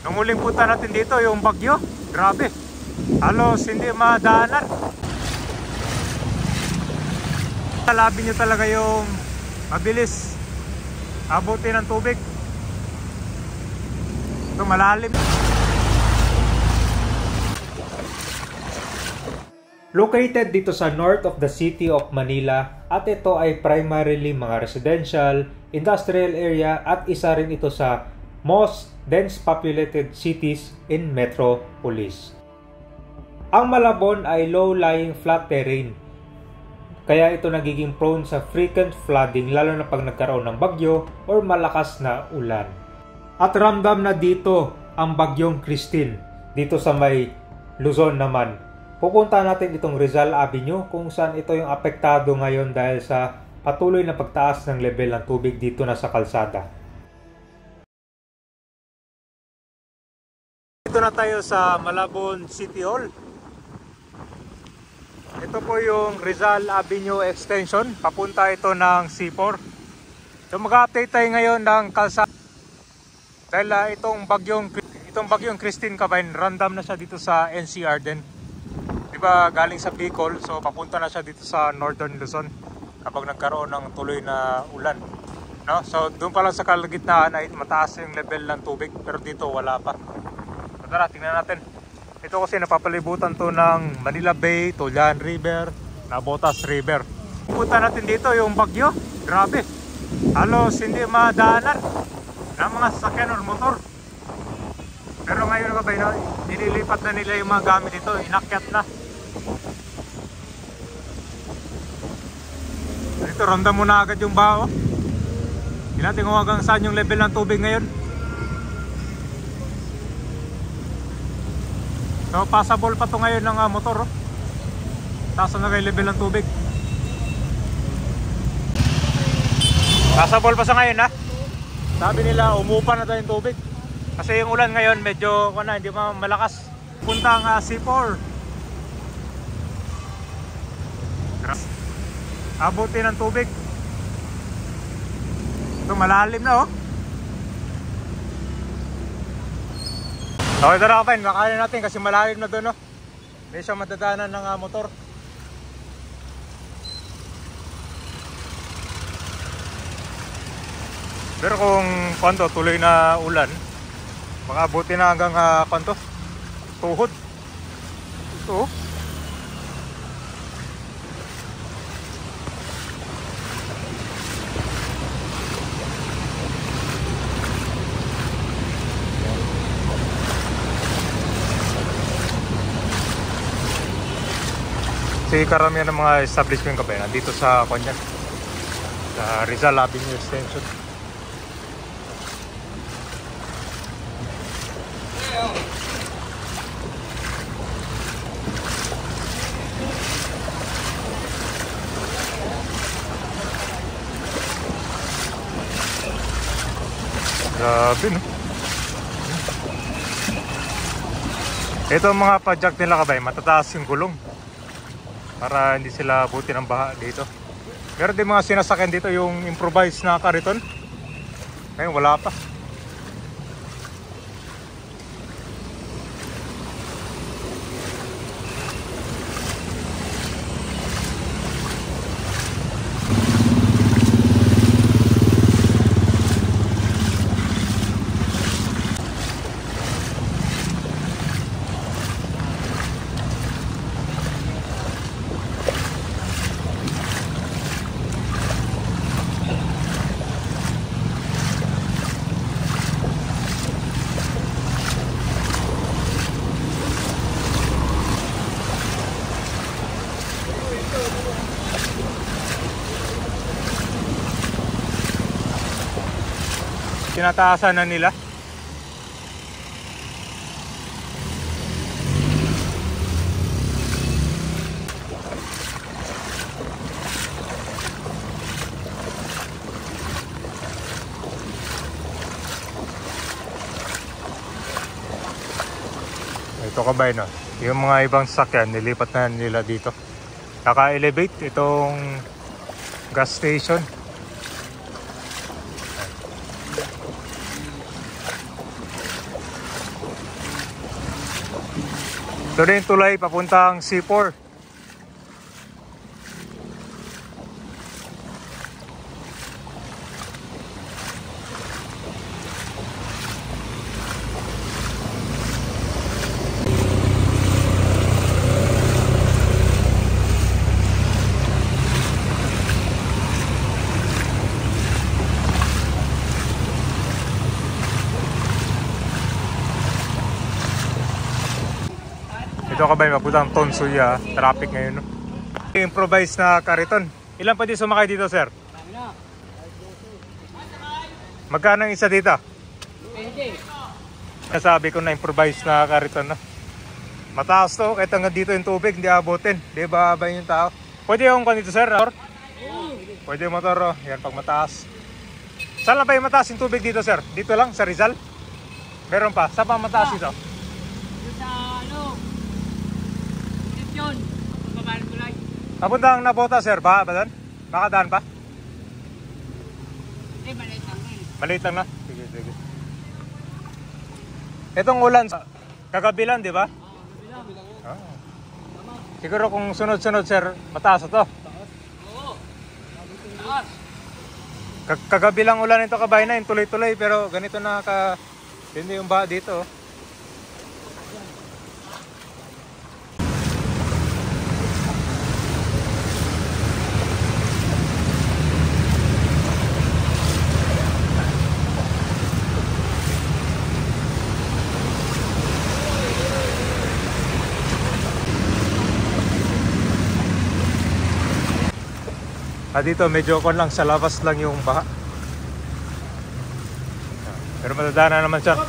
Nung huling punta natin dito, yung bagyo, grabe, halos hindi madaanan. Labi nyo talaga yung mabilis abutin ng tubig. Ito malalim. Located dito sa north of the city of Manila, at ito ay primarily mga residential, industrial area, at isa rin ito sa most dense populated cities in Metropolis. Ang Malabon ay low-lying flat terrain, kaya ito nagiging prone sa frequent flooding lalo na pag nagkaroon ng bagyo or malakas na ulan. At ramdam na dito ang bagyong Christine dito sa may Luzon naman. Pupunta natin itong Rizal Avenue kung saan ito yung apektado ngayon dahil sa patuloy na pagtaas ng level ng tubig dito na sa kalsada. Dito na tayo sa Malabon City Hall. Ito po yung Rizal Avenue Extension. Papunta ito ng C4. So mag-update tayo ngayon ng kalsada. Dahil itong bagyong Christine Cabain, random na siya dito sa NCR din. Diba galing sa Bicol, so papunta na siya dito sa Northern Luzon kapag nagkaroon ng tuloy na ulan, no? So doon pa lang sa kalagitnaan ay mataas yung level ng tubig, pero dito wala pa. So tara, tingnan natin. Ito kasi napapalibutan to ng Manila Bay, Tulyan River, Nabotas River. Pupunta natin dito yung bagyo, grabe, halos hindi madaanan ng mga sasakyan or motor. Pero ngayon ka ba, nililipat na nila yung mga gamit dito, inakyat na. Dito, ramdam mo na agad yung baho. Hindi natin kung hanggang saan yung level ng tubig ngayon. So, passable pa to ngayon ng motor. Taas na kayo level ng tubig. Passable pa sa ngayon, ha? Sabi nila, umupa na tayo yung tubig. Kasi yung ulan ngayon, medyo hindi malakas. Punta ang C4. Abutin ng tubig. Ito malalim na, oh. Okay, tara kapain, makain natin kasi malalim na doon, oh. May siyang madadaanan ng motor. Pero kung tuloy na ulan, makabuti na hanggang tuhod. Ito, oh. Kasi karamihan ng mga establishment kape nandito sa Konyan, sa Rizal Avenue Extension. Grabe, no? Ito ang mga project nila kabay, matataas yung gulong para hindi sila buti ng baha dito. Meron din mga sinasakyan dito yung improvised na kariton. Ngayon wala pa. Tinataasan na nila. Ito kabay, no? Yung mga ibang sasakyan nilipat na nila dito. Naka-elevate itong gas station. Ito na yung tulay papuntang C4. Ito ka ba yung maputang Tonsuya, traffic ngayon, no? Improvise na kariton. Ilan pwede sumakay dito, sir? Magkano ang isa dito? Nasabi ko na improvise na kariton, no? Mataas to, kahit hanggang dito yung tubig, hindi abutin. Di ba ba yung tao? Pwede yung kanito, sir? Pwede yung motor, oh. Yan, pag mataas. Saan lang ba yung mataas yung tubig dito, sir? Dito lang, sa Rizal? Meron pa? Saan pa mataas dito? Yun, pababalan ko lang. Papuntang Nabota, sir, ba doon? Makadaan pa? Eh, maliit lang eh. Maliit lang na? Sige, sige. Itong ulan, kagabilan, di ba? Kabilang. Siguro kung sunod-sunod, sir, mataas ito. Oo. Taas. Kagabilang ulan ito, kabay na, yung tuloy-tuloy, pero ganito na hindi yung ba dito. Oh. Dito medyo kon lang, sa labas lang yung baha. Pero madadaanan naman siya.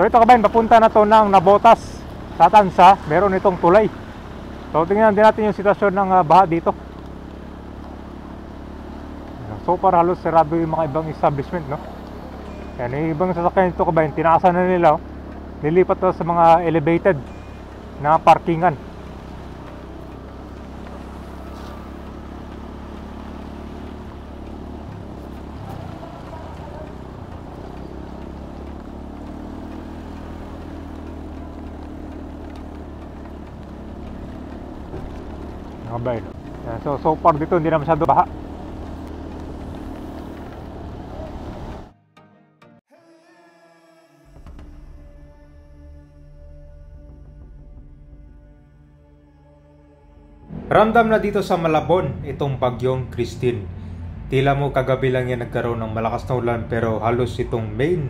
So ito kabayan, papunta na to ng Nabotas sa Tansa, meron itong tulay. So tingnan din natin yung sitwasyon ng baha dito. So far halos sarado yung mga ibang establishment, no? Yan, yung ibang sasakyan ito kabayan, tinaasan na nila, oh. Nilipat to sa mga elevated na parkingan. Kabayan. So far dito hindi na masyado baha. Ramdam na dito sa Malabon itong bagyong Christine. Tila mo kagabi lang yan nagkaroon ng malakas na ulan, pero halos itong main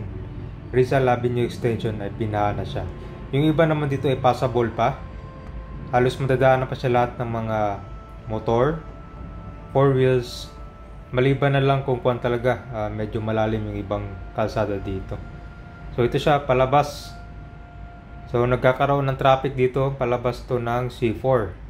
Rizal Avenue Extension ay binaha na siya. Yung iba naman dito ay passable pa. Halos madadaanan pa siya lahat ng mga motor, 4 wheels. Maliban na lang kung kuwan talaga, medyo malalim yung ibang kalsada dito. So ito siya palabas. So nagkakaroon ng traffic dito palabas to ng C4.